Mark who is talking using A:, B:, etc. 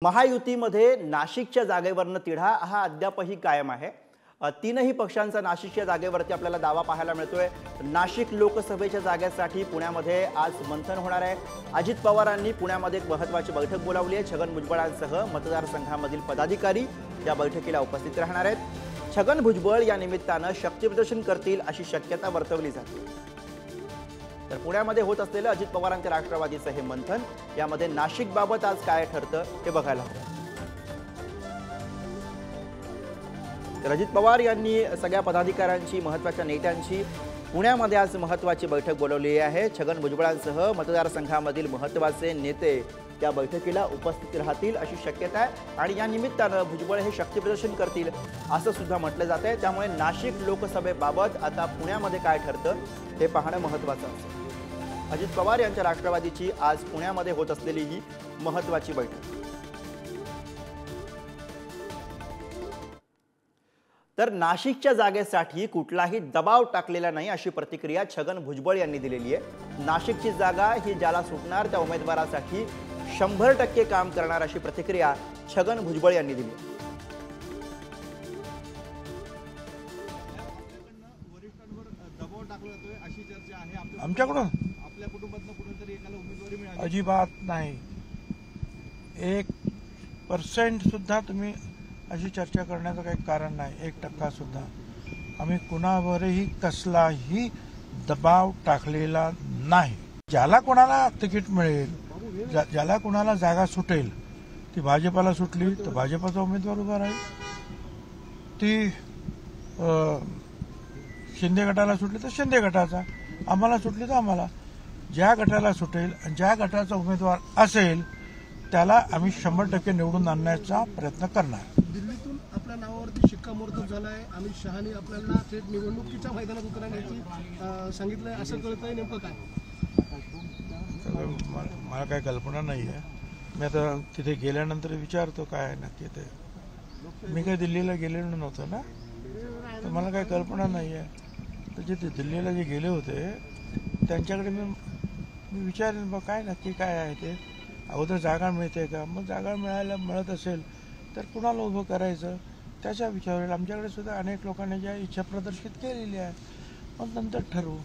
A: महायुतीमध्ये नाशिकच्या जागेवरनं तिढा हा अद्यापही कायम आहे। तीनही पक्षांचा नाशिकच्या जागेवरती आपल्याला दावा पाहायला मिळतोय। नाशिक लोकसभेच्या जागेसाठी पुण्यामध्ये आज मंथन होणार आहे। अजित पवारांनी पुण्यामध्ये एक महत्त्वाची बैठक बोलावली आहे। छगन भुजबळांसह मतदारसंघामधील पदाधिकारी या बैठकीला उपस्थित राहणार आहेत। छगन भुजबळ या निमित्तानं शक्तीप्रदर्शन करतील अशी शक्यता वर्तवली जाते। तर पुण्यामध्ये होत असलेलं अजित पवारांच्या राष्ट्रवादीचं हे मंथन, यामध्ये नाशिक बाबत आज काय ठरतं हे बघायला हवं। तर अजित पवार यांनी सगळ्या पदाधिकाऱ्यांची, महत्त्वाच्या नेत्यांची पुण्यामध्ये आज महत्त्वाची बैठक बोलावली आहे। छगन भुजबळांसह मतदारसंघामधील महत्त्वाचे नेते या बैठकीला उपस्थित राहतील अशी शक्यता आहे आणि या निमित्तानं भुजबळ हे शक्तीप्रदर्शन करतील असं सुद्धा म्हटलं जातंय। त्यामुळे नाशिक लोकसभेबाबत आता पुण्यामध्ये काय ठरतं हे पाहणं महत्त्वाचं असेल। अजित पवार यांच्या राष्ट्रवादीची आज पुण्यामध्ये होत असलेली ही महत्त्वाची बैठक। तर नाशिकच्या जागेसाठी कुठलाही दबाव टाकलेला नाही अशी प्रतिक्रिया छगन भुजबळ यांनी दिलेली आहे। नाशिकची जागा ही ज्याला सुटणार त्या उमेदवारासाठी 100% काम करणार अशी प्रतिक्रिया छगन भुजबळ यांनी दिली।
B: आमच्याकडून आपल्या कुटुंबातून कुठेतरी एकाला उमेदवारी मिळाली अजिबात नाही। 1% सुद्धा तुम्ही अशी चर्चा करण्याचं काही कारण नाही। 1% सुद्धा आम्ही कुणावरही कसलाही दबाव टाकलेला नाही। ज्याला कोणाला तिकीट मिळेल, ज्याला कोणाला जागा सुटेल, ती भाजपाला सुटली तर भाजपाचा उमेदवार उभा राहील, ती शिंदे गटाला सुटली तर शिंदे गटाचा, आम्हाला सुटली तर आम्हाला। ज्या गटाला सुटेल आणि ज्या गटाचा उमेदवार असेल त्याला आम्ही 100% निवडून आणण्याचा प्रयत्न करणार।
C: दिल्लीतून आपल्या नावावरती शिक्कामोर्तब झालाय। अमित शहानी आपल्याला थेट निवडणुकीच्या मैदानात उतरण्याची सांगितलंय, असं कळतंय नेमकं काय?
B: मला काही कल्पना नाही आहे। मी आता तिथे गेल्यानंतर विचारतो काय नक्की ते। मी काही दिल्लीला गेलेलो नव्हतो ना, तर मला काही कल्पना नाही आहे। तर जे दिल्लीला जे गेले होते त्यांच्याकडे मी विचारेन बा काय नक्की काय आहे ते। अगोदर जागा मिळते का, मग जागा मिळत असेल तर कुणाला उभं करायचं त्याच्या विचारावर आमच्याकडे सुद्धा अनेक लोकांनी ज्या इच्छा प्रदर्शित केलेली आहे, मग नंतर ठरवू।